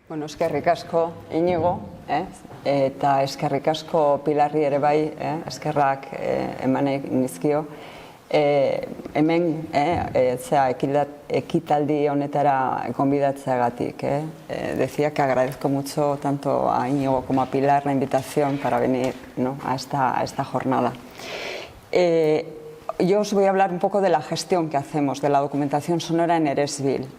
Bueno, eskerrik asko Inigo, eta eskerrik asko Pilarri ere bai, eskerrak emanek nizkio. Hemen ekitaldi honetara gonbidatzeagatik. Decía que agradezco mucho tanto a Inigo como a Pilar la invitación para venir, ¿no?, a esta jornada. Yo os voy a hablar un poco de la gestión que hacemos de la documentación sonora en Eresbil.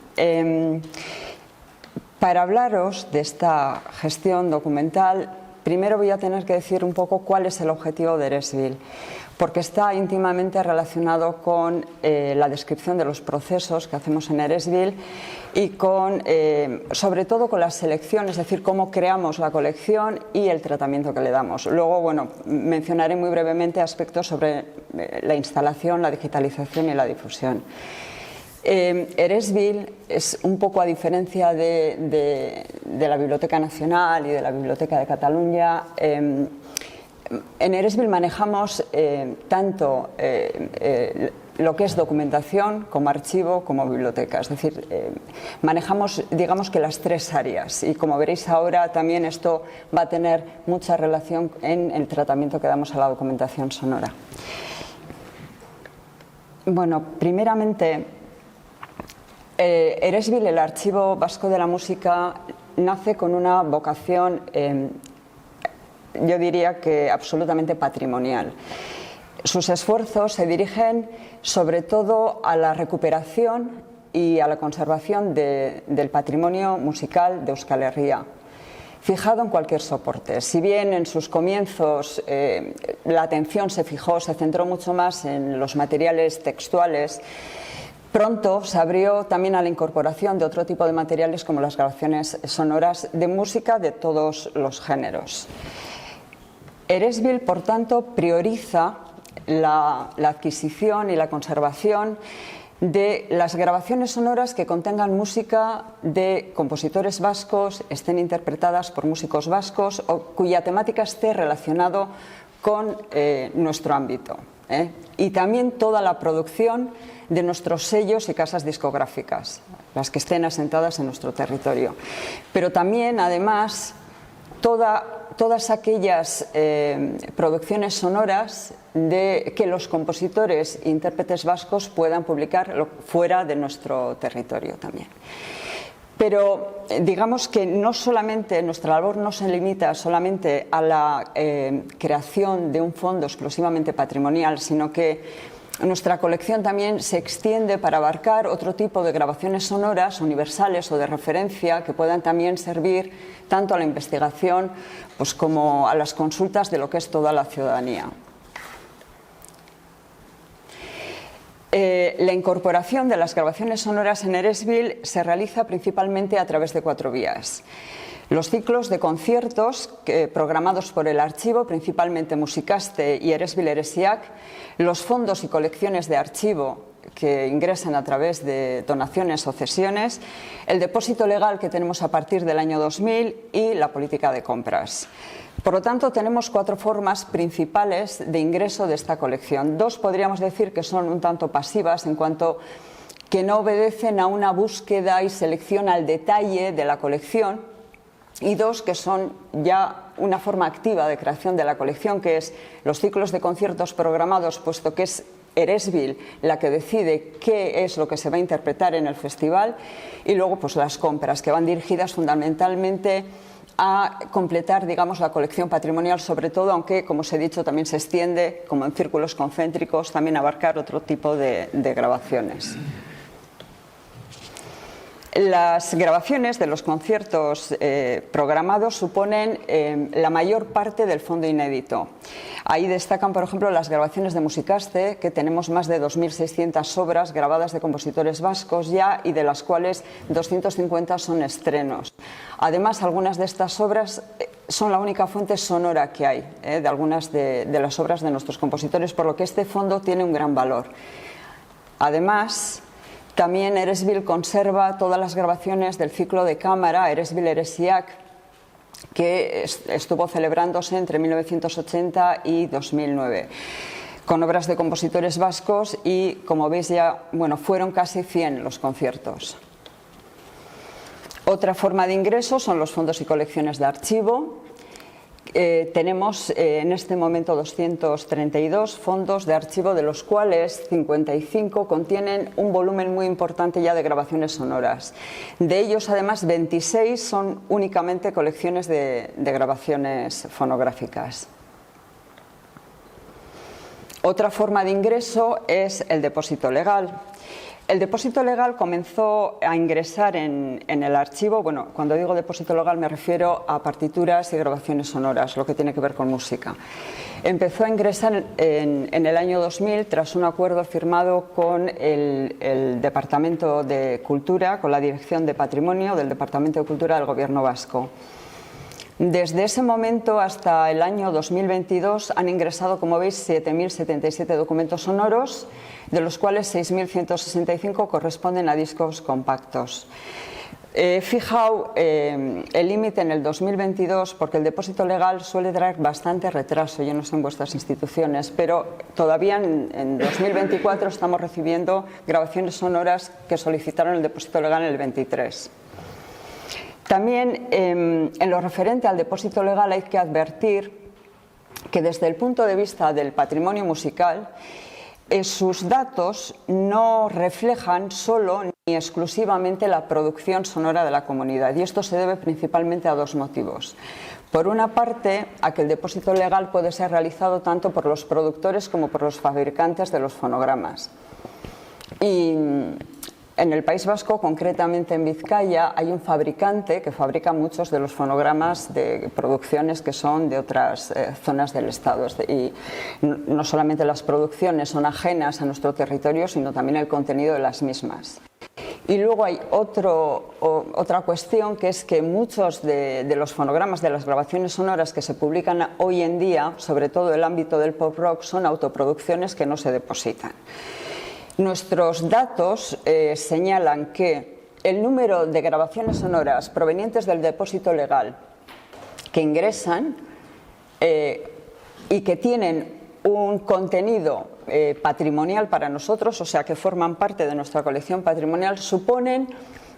Para hablaros de esta gestión documental, primero voy a tener que decir un poco cuál es el objetivo de Eresbil, porque está íntimamente relacionado con la descripción de los procesos que hacemos en Eresbil y con, sobre todo con la selección, es decir, cómo creamos la colección y el tratamiento que le damos. Luego, bueno, mencionaré muy brevemente aspectos sobre la instalación, la digitalización y la difusión. Eresbil es un poco, a diferencia de la Biblioteca Nacional y de la Biblioteca de Cataluña, en Eresbil manejamos tanto lo que es documentación como archivo como biblioteca, es decir, manejamos, digamos, que las tres áreas, y como veréis ahora también esto va a tener mucha relación en el tratamiento que damos a la documentación sonora. Bueno, primeramente, Eresbil, el Archivo Vasco de la Música, nace con una vocación, yo diría que absolutamente patrimonial. Sus esfuerzos se dirigen sobre todo a la recuperación y a la conservación del patrimonio musical de Euskal Herria, fijado en cualquier soporte. Si bien en sus comienzos la atención se centró mucho más en los materiales textuales, pronto se abrió también a la incorporación de otro tipo de materiales como las grabaciones sonoras de música de todos los géneros. Eresbil, por tanto, prioriza la adquisición y la conservación de las grabaciones sonoras que contengan música de compositores vascos, estén interpretadas por músicos vascos o cuya temática esté relacionado con nuestro ámbito. Y también toda la producción de nuestros sellos y casas discográficas, las que estén asentadas en nuestro territorio. Pero también, además, todas aquellas producciones sonoras que los compositores e intérpretes vascos puedan publicar fuera de nuestro territorio también. Pero digamos que no solamente, nuestra labor no se limita solamente a la creación de un fondo exclusivamente patrimonial, sino que nuestra colección también se extiende para abarcar otro tipo de grabaciones sonoras universales o de referencia que puedan también servir tanto a la investigación pues como a las consultas de lo que es toda la ciudadanía. La incorporación de las grabaciones sonoras en Eresbil se realiza principalmente a través de 4 vías. Los ciclos de conciertos programados por el archivo, principalmente Musikaste y Eresbil Eresiak, los fondos y colecciones de archivo que ingresan a través de donaciones o cesiones, el depósito legal que tenemos a partir del año 2000 y la política de compras. Por lo tanto, tenemos 4 formas principales de ingreso de esta colección. 2 podríamos decir que son un tanto pasivas, en cuanto que no obedecen a una búsqueda y selección al detalle de la colección, y 2 que son ya una forma activa de creación de la colección, que es los ciclos de conciertos programados, puesto que es Eresbil la que decide qué es lo que se va a interpretar en el festival, y luego pues las compras, que van dirigidas fundamentalmente a completar, digamos, la colección patrimonial, sobre todo, aunque, como os he dicho, también se extiende, como en círculos concéntricos, también a abarcar otro tipo de grabaciones. Las grabaciones de los conciertos programados suponen la mayor parte del fondo inédito. Ahí destacan, por ejemplo, las grabaciones de Musikaste, que tenemos más de 2.600 obras grabadas de compositores vascos ya, y de las cuales 250 son estrenos. Además, algunas de estas obras son la única fuente sonora que hay de algunas de las obras de nuestros compositores, por lo que este fondo tiene un gran valor. Además, también Eresbil conserva todas las grabaciones del ciclo de cámara Eresbil Eresiak, que estuvo celebrándose entre 1980 y 2009, con obras de compositores vascos, y como veis ya, bueno, fueron casi 100 los conciertos. Otra forma de ingreso son los fondos y colecciones de archivo. Tenemos en este momento 232 fondos de archivo, de los cuales 55 contienen un volumen muy importante ya de grabaciones sonoras. De ellos, además, 26 son únicamente colecciones de grabaciones fonográficas. Otra forma de ingreso es el depósito legal. El depósito legal comenzó a ingresar en el archivo, bueno, cuando digo depósito legal me refiero a partituras y grabaciones sonoras, lo que tiene que ver con música. Empezó a ingresar en el año 2000 tras un acuerdo firmado con el Departamento de Cultura, con la Dirección de Patrimonio del Departamento de Cultura del Gobierno vasco. Desde ese momento hasta el año 2022 han ingresado, como veis, 7.077 documentos sonoros, de los cuales 6.165 corresponden a discos compactos. He fijado el límite en el 2022 porque el depósito legal suele traer bastante retraso, yo no sé en vuestras instituciones, pero todavía en 2024 estamos recibiendo grabaciones sonoras que solicitaron el depósito legal en el 23. También en lo referente al depósito legal hay que advertir que desde el punto de vista del patrimonio musical sus datos no reflejan solo ni exclusivamente la producción sonora de la comunidad, y esto se debe principalmente a dos motivos. Por una parte, a que el depósito legal puede ser realizado tanto por los productores como por los fabricantes de los fonogramas. Y en el País Vasco, concretamente en Vizcaya, hay un fabricante que fabrica muchos de los fonogramas de producciones que son de otras zonas del Estado. Y no solamente las producciones son ajenas a nuestro territorio, sino también el contenido de las mismas. Y luego hay otra cuestión, que es que muchos de los fonogramas, de las grabaciones sonoras que se publican hoy en día, sobre todo en el ámbito del pop rock, son autoproducciones que no se depositan. Nuestros datos señalan que el número de grabaciones sonoras provenientes del depósito legal que ingresan y que tienen un contenido patrimonial para nosotros, o sea, que forman parte de nuestra colección patrimonial, suponen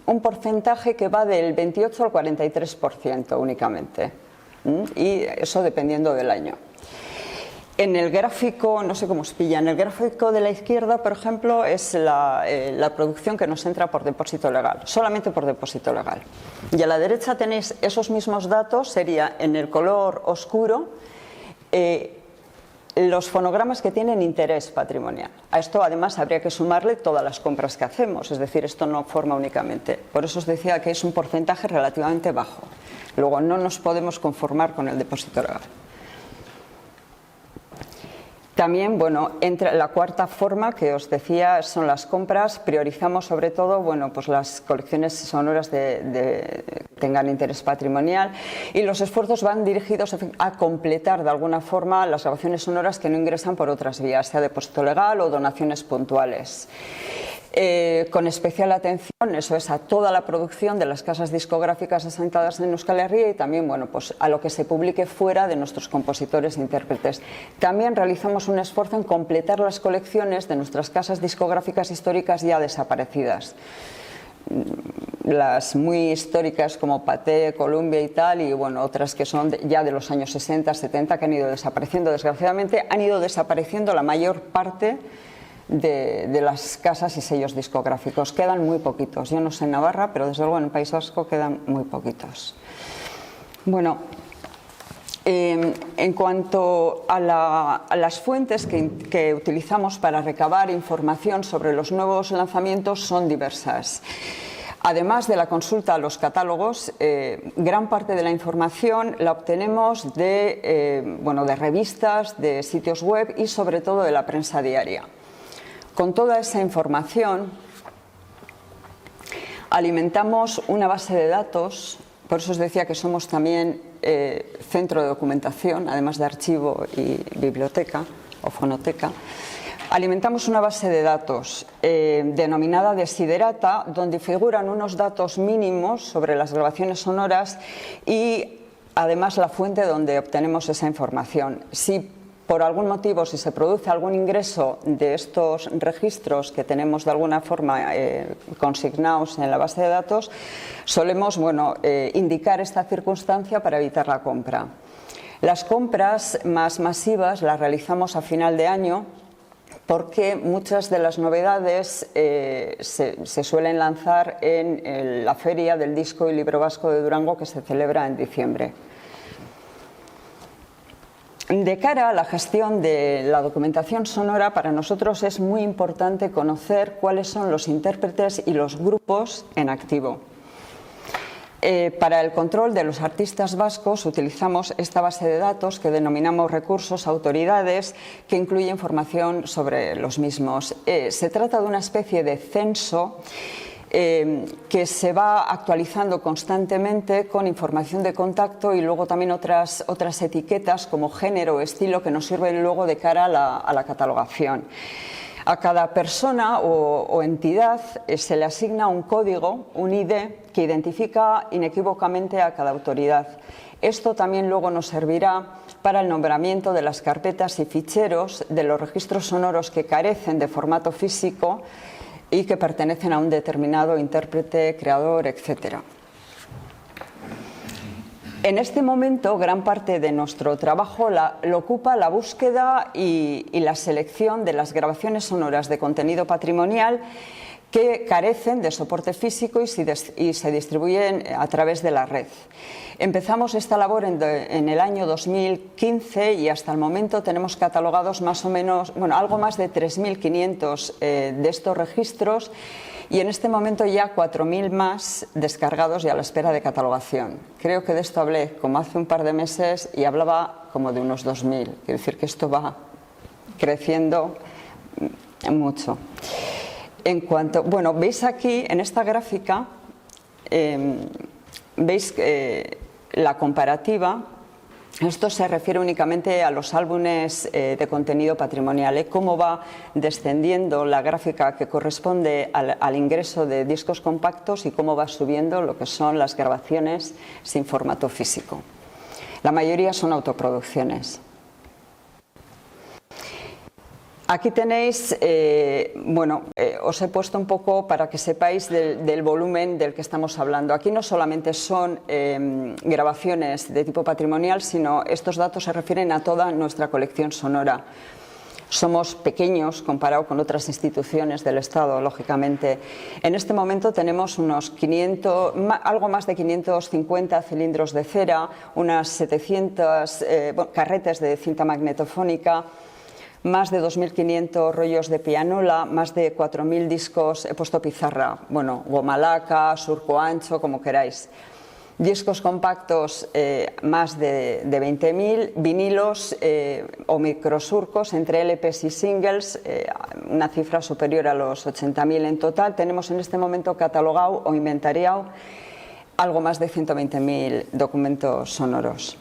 un porcentaje que va del 28 al 43% únicamente, y eso dependiendo del año. En el gráfico, no sé cómo os pilla, en el gráfico de la izquierda, por ejemplo, es la producción que nos entra por depósito legal, solamente por depósito legal. Y a la derecha tenéis esos mismos datos, sería en el color oscuro, los fonogramas que tienen interés patrimonial. A esto además habría que sumarle todas las compras que hacemos, es decir, esto no forma únicamente. Por eso os decía que es un porcentaje relativamente bajo. Luego no nos podemos conformar con el depósito legal. También, bueno, entre la cuarta forma que os decía son las compras. Priorizamos sobre todo, bueno, pues las colecciones sonoras que tengan interés patrimonial, y los esfuerzos van dirigidos a completar de alguna forma las grabaciones sonoras que no ingresan por otras vías, sea depósito legal o donaciones puntuales. Con especial atención, eso es, a toda la producción de las casas discográficas asentadas en Euskal Herria, y también, bueno, pues a lo que se publique fuera de nuestros compositores e intérpretes. También realizamos un esfuerzo en completar las colecciones de nuestras casas discográficas históricas ya desaparecidas. Las muy históricas como Pathé, Columbia y tal, y bueno, otras que son ya de los años 60, 70, que han ido desapareciendo. Desgraciadamente han ido desapareciendo la mayor parte de las casas y sellos discográficos. Quedan muy poquitos. Yo no sé en Navarra, pero desde luego en el País Vasco quedan muy poquitos. Bueno, en cuanto a las fuentes que utilizamos para recabar información sobre los nuevos lanzamientos, son diversas. Además de la consulta a los catálogos, gran parte de la información la obtenemos de revistas, de sitios web y sobre todo de la prensa diaria. Con toda esa información alimentamos una base de datos, por eso os decía que somos también centro de documentación, además de archivo y biblioteca o fonoteca. Alimentamos una base de datos denominada Desiderata, donde figuran unos datos mínimos sobre las grabaciones sonoras y además la fuente donde obtenemos esa información. Si por algún motivo, si se produce algún ingreso de estos registros que tenemos de alguna forma consignados en la base de datos, solemos indicar esta circunstancia para evitar la compra. Las compras más masivas las realizamos a final de año, porque muchas de las novedades se suelen lanzar en la Feria del Disco y Libro Vasco de Durango, que se celebra en diciembre. De cara a la gestión de la documentación sonora, para nosotros es muy importante conocer cuáles son los intérpretes y los grupos en activo. Para el control de los artistas vascos utilizamos esta base de datos que denominamos recursos autoridades, que incluye información sobre los mismos. Se trata de una especie de censo que se va actualizando constantemente con información de contacto y luego también otras etiquetas como género o estilo que nos sirven luego de cara a la catalogación. A cada persona o entidad se le asigna un código, un ID, que identifica inequívocamente a cada autoridad. Esto también luego nos servirá para el nombramiento de las carpetas y ficheros de los registros sonoros que carecen de formato físico y que pertenecen a un determinado intérprete, creador, etc. En este momento, gran parte de nuestro trabajo lo ocupa la búsqueda y la selección de las grabaciones sonoras de contenido patrimonial que carecen de soporte físico y se distribuyen a través de la red. Empezamos esta labor en el año 2015 y hasta el momento tenemos catalogados más o menos, algo más de 3.500 de estos registros, y en este momento ya 4.000 más descargados y a la espera de catalogación. Creo que de esto hablé como hace un par de meses y hablaba como de unos 2.000. Quiere decir que esto va creciendo mucho. Veis aquí en esta gráfica, veis la comparativa. Esto se refiere únicamente a los álbumes de contenido patrimonial, cómo va descendiendo la gráfica que corresponde al ingreso de discos compactos y cómo va subiendo lo que son las grabaciones sin formato físico. La mayoría son autoproducciones. Aquí tenéis, os he puesto un poco para que sepáis del volumen del que estamos hablando. Aquí no solamente son grabaciones de tipo patrimonial, sino estos datos se refieren a toda nuestra colección sonora. Somos pequeños comparado con otras instituciones del Estado, lógicamente. En este momento tenemos algo más de 550 cilindros de cera, unas 700 carretes de cinta magnetofónica, más de 2.500 rollos de pianola, más de 4.000 discos, he puesto pizarra, goma laca, surco ancho, como queráis. Discos compactos, más de 20.000, vinilos o microsurcos entre LPs y singles, una cifra superior a los 80.000 en total. Tenemos en este momento catalogado o inventariado algo más de 120.000 documentos sonoros.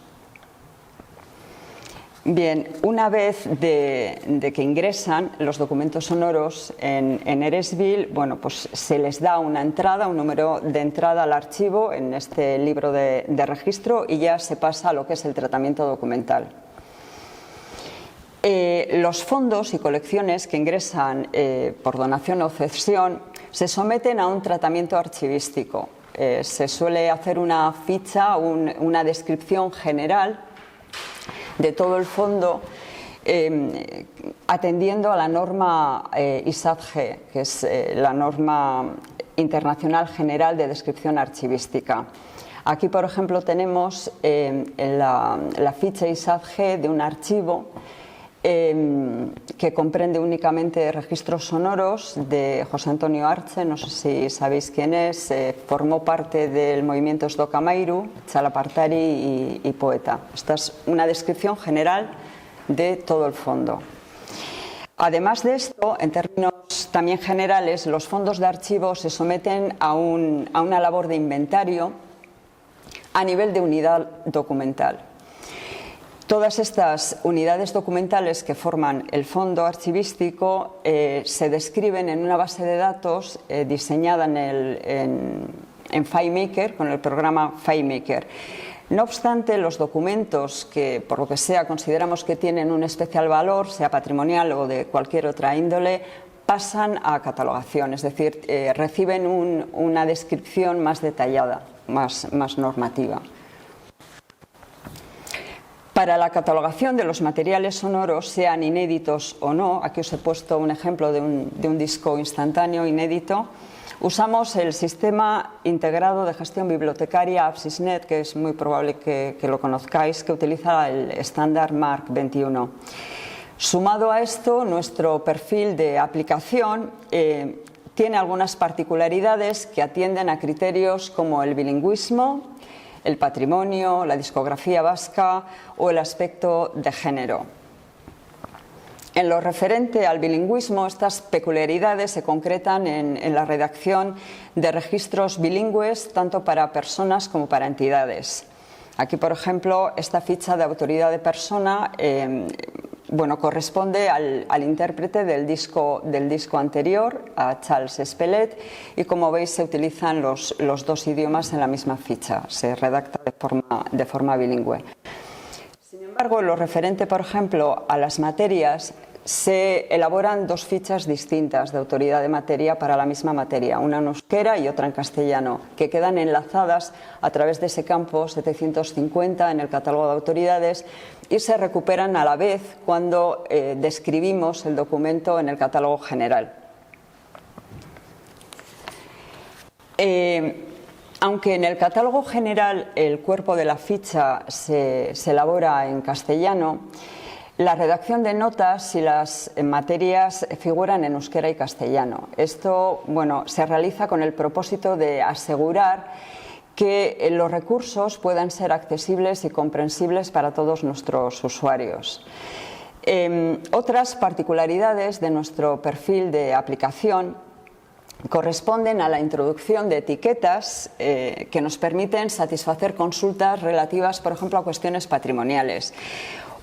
Bien, una vez de que ingresan los documentos sonoros en Eresbil, pues se les da una entrada, un número de entrada al archivo en este libro de registro y ya se pasa a lo que es el tratamiento documental. Los fondos y colecciones que ingresan por donación o cesión se someten a un tratamiento archivístico. Se suele hacer una ficha, una descripción general de todo el fondo, atendiendo a la norma ISADG, que es la norma internacional general de descripción archivística. Aquí, por ejemplo, tenemos la ficha ISADG de un archivo que comprende únicamente registros sonoros de José Antonio Arche. No sé si sabéis quién es, formó parte del movimiento Esdocamairu, Txalapartari y poeta. Esta es una descripción general de todo el fondo. Además de esto, en términos también generales, los fondos de archivo se someten a una labor de inventario a nivel de unidad documental. Todas estas unidades documentales que forman el fondo archivístico se describen en una base de datos diseñada en FileMaker, con el programa FileMaker. No obstante, los documentos que, por lo que sea, consideramos que tienen un especial valor, sea patrimonial o de cualquier otra índole, pasan a catalogación, es decir, reciben una descripción más detallada, más normativa. Para la catalogación de los materiales sonoros, sean inéditos o no, aquí os he puesto un ejemplo de un disco instantáneo inédito, usamos el sistema integrado de gestión bibliotecaria APSISNet, que es muy probable que lo conozcáis, que utiliza el estándar MARC 21. Sumado a esto, nuestro perfil de aplicación tiene algunas particularidades que atienden a criterios como el bilingüismo, el patrimonio, la discografía vasca o el aspecto de género. En lo referente al bilingüismo, estas peculiaridades se concretan en la redacción de registros bilingües tanto para personas como para entidades. Aquí, por ejemplo, esta ficha de autoridad de persona corresponde al intérprete del disco anterior, a Charles Espelet, y como veis se utilizan los dos idiomas en la misma ficha, se redacta de forma bilingüe. Sin embargo, en lo referente, por ejemplo, a las materias, se elaboran dos fichas distintas de autoridad de materia para la misma materia, una en euskera y otra en castellano, que quedan enlazadas a través de ese campo 750 en el catálogo de autoridades y se recuperan a la vez cuando describimos el documento en el catálogo general. Aunque en el catálogo general el cuerpo de la ficha se elabora en castellano, la redacción de notas y las materias figuran en euskera y castellano. Esto, se realiza con el propósito de asegurar que los recursos puedan ser accesibles y comprensibles para todos nuestros usuarios. Otras particularidades de nuestro perfil de aplicación corresponden a la introducción de etiquetas que nos permiten satisfacer consultas relativas, por ejemplo, a cuestiones patrimoniales.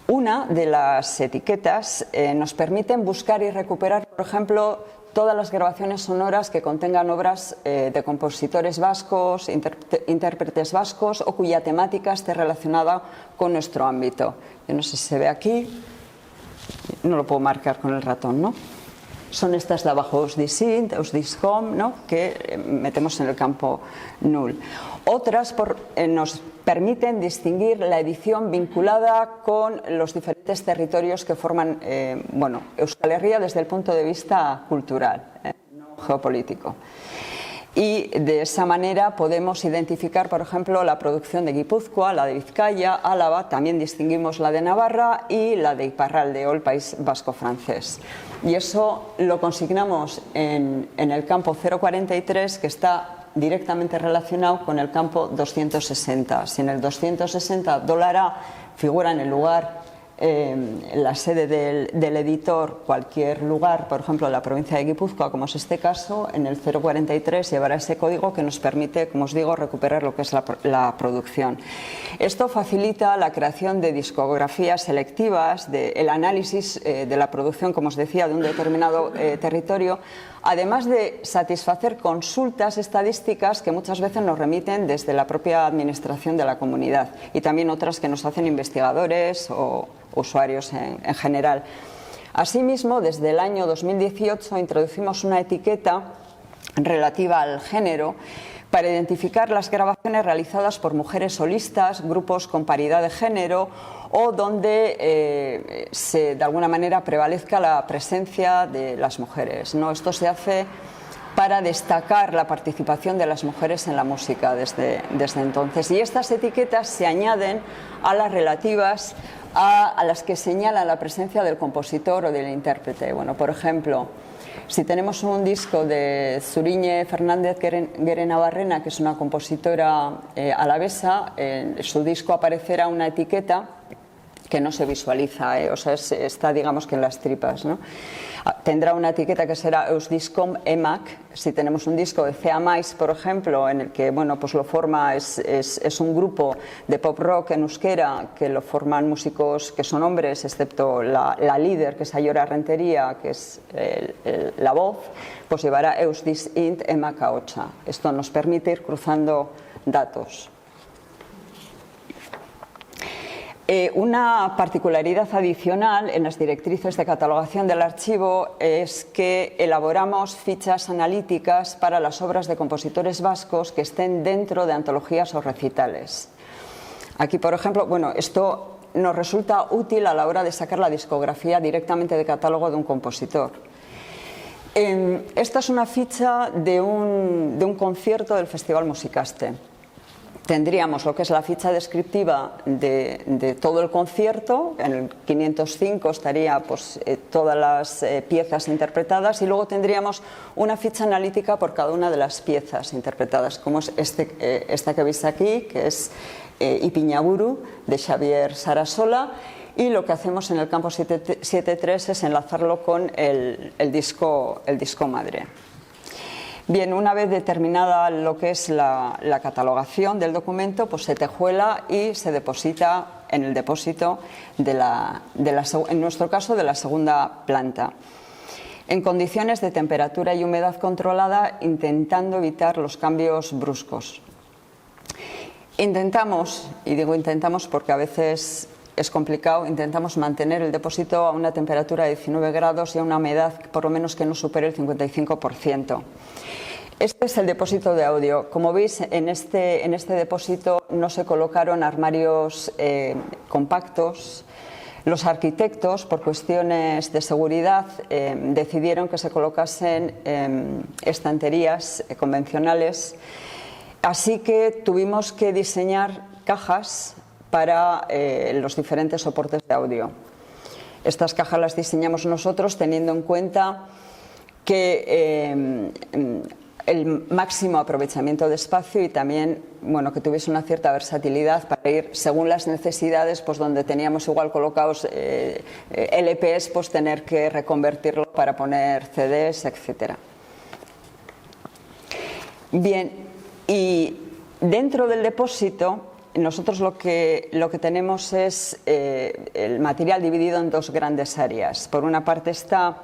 Una de las etiquetas nos permiten buscar y recuperar, por ejemplo, todas las grabaciones sonoras que contengan obras de compositores vascos, intérpretes vascos o cuya temática esté relacionada con nuestro ámbito. Yo no sé si se ve aquí, no lo puedo marcar con el ratón, ¿no? Son estas de abajo, Eusdisint, Eusdiscom, ¿no? Que metemos en el campo null. Otras nos permiten distinguir la edición vinculada con los diferentes territorios que forman Euskal Herria desde el punto de vista cultural, no geopolítico. Y de esa manera podemos identificar, por ejemplo, la producción de Guipúzcoa, la de Vizcaya, Álava, también distinguimos la de Navarra y la de Iparralde o el País Vasco francés. Y eso lo consignamos en el campo 043, que está directamente relacionado con el campo 260. Si en el 260 $A figura en el lugar la sede del editor, cualquier lugar, por ejemplo la provincia de Guipúzcoa, como es este caso, en el 043 llevará ese código que nos permite, como os digo, recuperar lo que es la producción. Esto facilita la creación de discografías selectivas, el análisis de la producción, como os decía, de un determinado territorio, además de satisfacer consultas estadísticas que muchas veces nos remiten desde la propia administración de la comunidad y también otras que nos hacen investigadores o usuarios en general. Asimismo, desde el año 2018 introducimos una etiqueta relativa al género para identificar las grabaciones realizadas por mujeres solistas, grupos con paridad de género o donde de alguna manera prevalezca la presencia de las mujeres, ¿no? Esto se hace para destacar la participación de las mujeres en la música desde entonces. Y estas etiquetas se añaden a las relativas a las que señalan la presencia del compositor o del intérprete. Por ejemplo, si tenemos un disco de Zuriñe Fernández Guerenabarrena, que es una compositora alavesa, en su disco aparecerá una etiqueta que no se visualiza, está digamos que en las tripas, ¿no? Tendrá una etiqueta que será Eusdiscom EMAC. Si tenemos un disco de Cea Mais, por ejemplo, en el que lo forma es un grupo de pop rock en euskera que lo forman músicos que son hombres, excepto la líder, que es Ayora Rentería, que es la voz, pues llevará Eusdisint EMAC A8. Esto nos permite ir cruzando datos. Una particularidad adicional en las directrices de catalogación del archivo es que elaboramos fichas analíticas para las obras de compositores vascos que estén dentro de antologías o recitales. Aquí, por ejemplo, bueno, esto nos resulta útil a la hora de sacar la discografía directamente de catálogo de un compositor. Esta es una ficha de un concierto del Festival Musicaste. Tendríamos lo que es la ficha descriptiva de todo el concierto. En el 505 estaría pues, todas las piezas interpretadas, y luego tendríamos una ficha analítica por cada una de las piezas interpretadas, como es esta que veis aquí, que es Ipiñaburu, de Xavier Sarasola, y lo que hacemos en el campo 7.3 es enlazarlo con el disco madre. Bien, una vez determinada lo que es la catalogación del documento, pues se tejuela y se deposita en el depósito en nuestro caso, de la segunda planta, en condiciones de temperatura y humedad controlada, intentando evitar los cambios bruscos. Intentamos, y digo intentamos porque a veces es complicado, intentamos mantener el depósito a una temperatura de 19 grados y a una humedad por lo menos que no supere el 55%. Este es el depósito de audio. Como veis, en este depósito no se colocaron armarios compactos. Los arquitectos, por cuestiones de seguridad, decidieron que se colocasen estanterías convencionales. Así que tuvimos que diseñar cajas para los diferentes soportes de audio. Estas cajas las diseñamos nosotros teniendo en cuenta que el máximo aprovechamiento de espacio y también, bueno, que tuviese una cierta versatilidad para ir según las necesidades, pues donde teníamos igual colocados LPs, pues tener que reconvertirlo para poner CDs, etcétera. Bien, y dentro del depósito nosotros lo que tenemos es el material dividido en dos grandes áreas. Por una parte está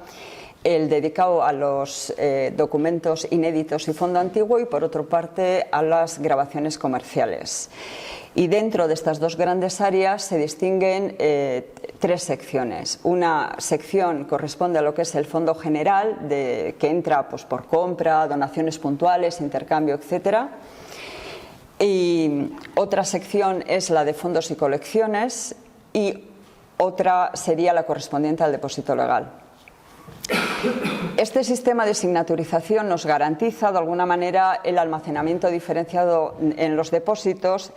el dedicado a los documentos inéditos y fondo antiguo, y por otra parte a las grabaciones comerciales. Y dentro de estas dos grandes áreas se distinguen tres secciones. Una sección corresponde a lo que es el fondo general, que entra pues, por compra, donaciones puntuales, intercambio, etcétera. Y otra sección es la de fondos y colecciones, y otra sería la correspondiente al depósito legal. Este sistema de signaturización nos garantiza de alguna manera el almacenamiento diferenciado en los depósitos,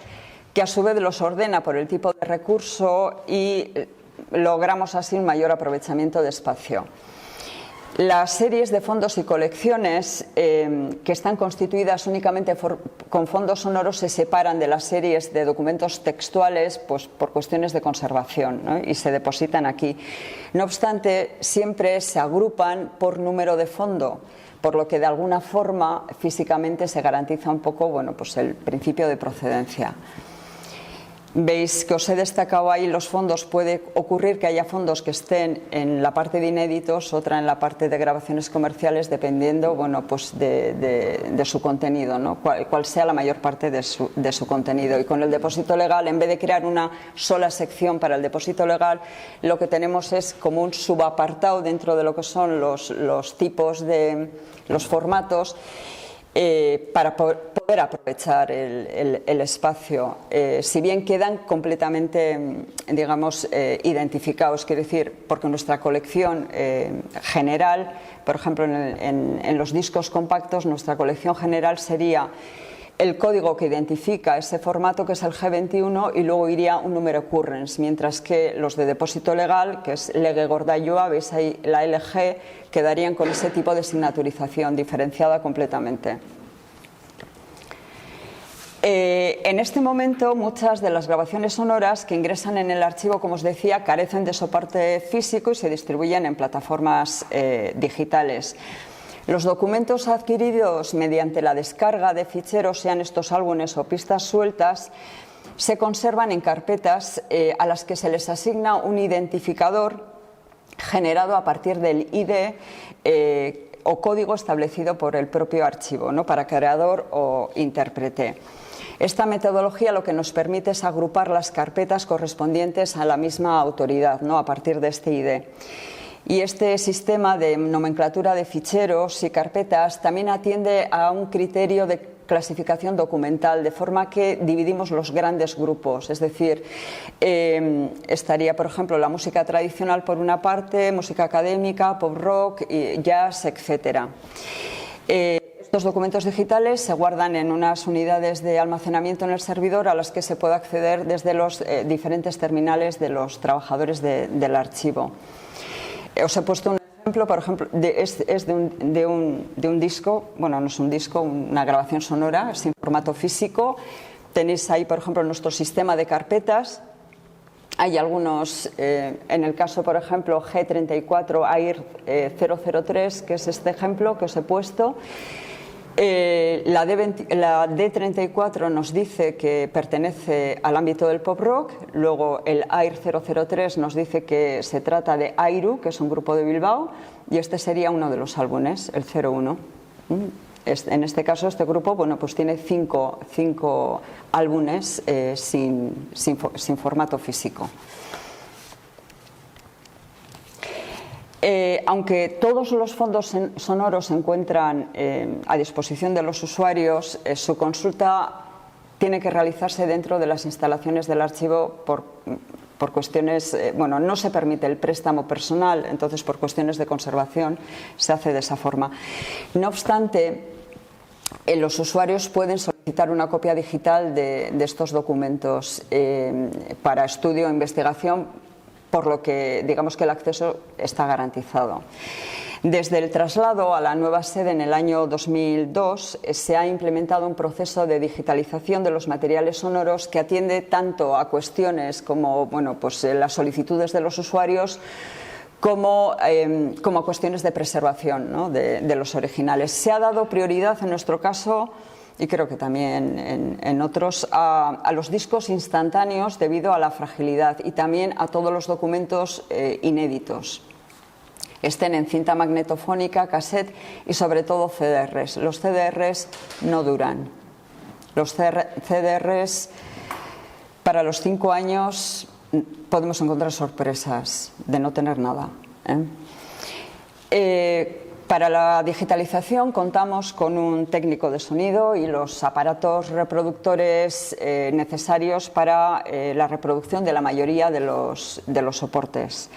que a su vez los ordena por el tipo de recurso y logramos así un mayor aprovechamiento de espacio. Las series de fondos y colecciones que están constituidas únicamente con fondos sonoros se separan de las series de documentos textuales pues, por cuestiones de conservación, ¿no? Y se depositan aquí. No obstante, siempre se agrupan por número de fondo, por lo que de alguna forma físicamente se garantiza un poco bueno, pues el principio de procedencia. Veis que os he destacado ahí los fondos. Puede ocurrir que haya fondos que estén en la parte de inéditos, otra en la parte de grabaciones comerciales, dependiendo bueno, pues de su contenido, ¿no? Cuál sea la mayor parte de su contenido. Y con el depósito legal, en vez de crear una sola sección para el depósito legal, lo que tenemos es como un subapartado dentro de lo que son los tipos de los formatos, para poder aprovechar el espacio, si bien quedan completamente, digamos, identificados, quiero decir, porque nuestra colección general, por ejemplo, en los discos compactos, nuestra colección general sería el código que identifica ese formato, que es el G21, y luego iría un número occurrence, mientras que los de depósito legal, que es Lege Gordayoa, veis ahí la LG, quedarían con ese tipo de signaturización diferenciada completamente. En este momento, muchas de las grabaciones sonoras que ingresan en el archivo, como os decía, carecen de soporte físico y se distribuyen en plataformas digitales. Los documentos adquiridos mediante la descarga de ficheros, sean estos álbumes o pistas sueltas, se conservan en carpetas a las que se les asigna un identificador generado a partir del ID o código establecido por el propio archivo, ¿no? Para creador o intérprete. Esta metodología lo que nos permite es agrupar las carpetas correspondientes a la misma autoridad, ¿no?, a partir de este ID. Y este sistema de nomenclatura de ficheros y carpetas también atiende a un criterio de clasificación documental, de forma que dividimos los grandes grupos, es decir, estaría, por ejemplo, la música tradicional por una parte, música académica, pop rock, jazz, etc. Estos documentos digitales se guardan en unas unidades de almacenamiento en el servidor a las que se puede acceder desde los diferentes terminales de los trabajadores del archivo. Os he puesto un ejemplo, por ejemplo, es de un disco, bueno, no es un disco, una grabación sonora, es en formato físico. Tenéis ahí, por ejemplo, nuestro sistema de carpetas. Hay algunos, en el caso, por ejemplo, G34 AIR 003, que es este ejemplo que os he puesto. La D34 nos dice que pertenece al ámbito del pop rock, luego el AIR 003 nos dice que se trata de AIRU, que es un grupo de Bilbao, y este sería uno de los álbumes, el 01. En este caso, este grupo, bueno, pues tiene cinco álbumes sin formato físico. Aunque todos los fondos sonoros se encuentran a disposición de los usuarios, su consulta tiene que realizarse dentro de las instalaciones del archivo por cuestiones, bueno, no se permite el préstamo personal, entonces por cuestiones de conservación se hace de esa forma. No obstante, los usuarios pueden solicitar una copia digital de estos documentos para estudio e investigación, por lo que digamos que el acceso está garantizado. Desde el traslado a la nueva sede en el año 2002 se ha implementado un proceso de digitalización de los materiales sonoros que atiende tanto a cuestiones como, bueno, pues las solicitudes de los usuarios como a cuestiones de preservación, ¿no?, de los originales. Se ha dado prioridad en nuestro caso, y creo que también en otros, a los discos instantáneos debido a la fragilidad y también a todos los documentos inéditos, estén en cinta magnetofónica, cassette y sobre todo CDRs. Los CDRs no duran. Los CDRs para los 5 años podemos encontrar sorpresas de no tener nada. Para la digitalización contamos con un técnico de sonido y los aparatos reproductores necesarios para la reproducción de la mayoría de los soportes.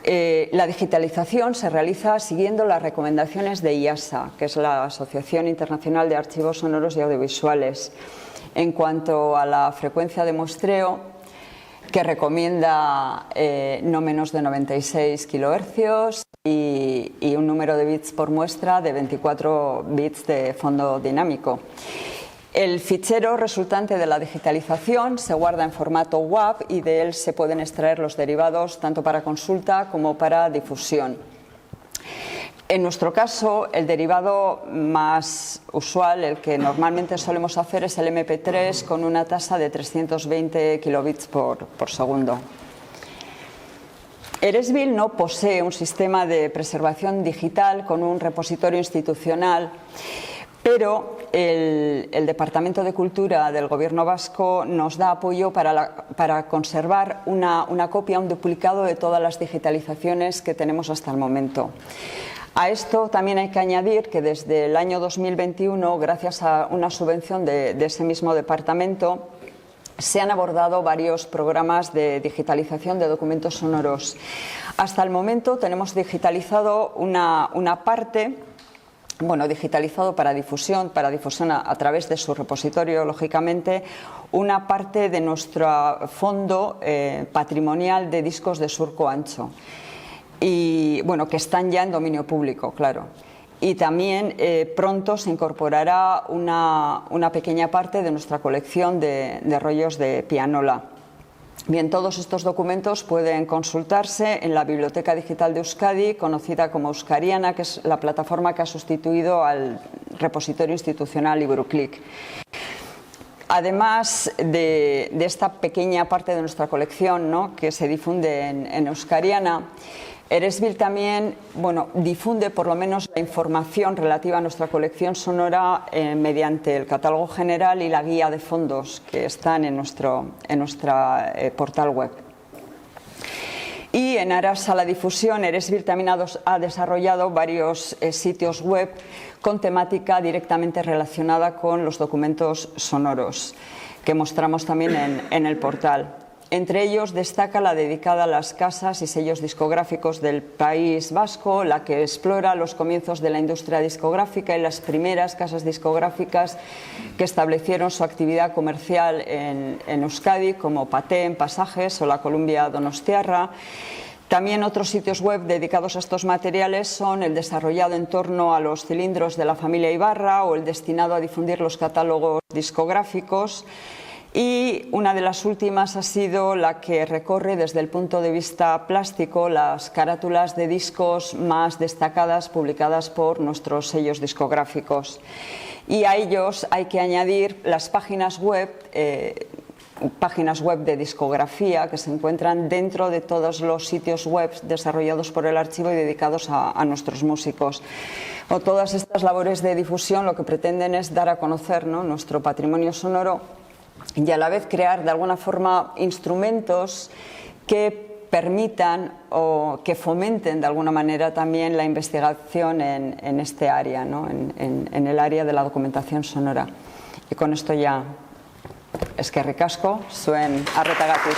La digitalización se realiza siguiendo las recomendaciones de IASA, que es la Asociación Internacional de Archivos Sonoros y Audiovisuales, en cuanto a la frecuencia de muestreo, que recomienda no menos de 96 kHz y un número de bits por muestra de 24 bits de fondo dinámico. El fichero resultante de la digitalización se guarda en formato WAV y de él se pueden extraer los derivados tanto para consulta como para difusión. En nuestro caso, el derivado más usual, el que normalmente solemos hacer, es el MP3 con una tasa de 320 kilobits por segundo. Eresbil no posee un sistema de preservación digital con un repositorio institucional, pero el Departamento de Cultura del Gobierno vasco nos da apoyo para conservar una copia, un duplicado de todas las digitalizaciones que tenemos hasta el momento. A esto también hay que añadir que desde el año 2021, gracias a una subvención de ese mismo departamento, se han abordado varios programas de digitalización de documentos sonoros. Hasta el momento tenemos digitalizado una parte, bueno, digitalizado para difusión a través de su repositorio, lógicamente, una parte de nuestro fondo patrimonial de discos de surco ancho. Y bueno, que están ya en dominio público, claro. Y también pronto se incorporará una pequeña parte de nuestra colección de rollos de pianola. Bien, todos estos documentos pueden consultarse en la Biblioteca Digital de Euskadi, conocida como Euskariana, que es la plataforma que ha sustituido al repositorio institucional LibruClick. Además de esta pequeña parte de nuestra colección, ¿no?, que se difunde en Euskariana, Eresbil también, bueno, difunde por lo menos la información relativa a nuestra colección sonora mediante el catálogo general y la guía de fondos que están en nuestra portal web. Y en aras a la difusión, Eresbil también ha desarrollado varios sitios web con temática directamente relacionada con los documentos sonoros que mostramos también en el portal. Entre ellos destaca la dedicada a las casas y sellos discográficos del País Vasco, la que explora los comienzos de la industria discográfica y las primeras casas discográficas que establecieron su actividad comercial en Euskadi, como Paten, Pasajes o la Columbia Donostiarra. También otros sitios web dedicados a estos materiales son el desarrollado en torno a los cilindros de la familia Ibarra o el destinado a difundir los catálogos discográficos. Y una de las últimas ha sido la que recorre desde el punto de vista plástico las carátulas de discos más destacadas publicadas por nuestros sellos discográficos. Y a ellos hay que añadir las páginas web de discografía que se encuentran dentro de todos los sitios web desarrollados por el archivo y dedicados a nuestros músicos. Todas estas labores de difusión lo que pretenden es dar a conocer, ¿no?, nuestro patrimonio sonoro y a la vez crear de alguna forma instrumentos que permitan o que fomenten de alguna manera también la investigación en este área, ¿no?, en el área de la documentación sonora. Y con esto ya eskerrik asko, zuen arretagatik.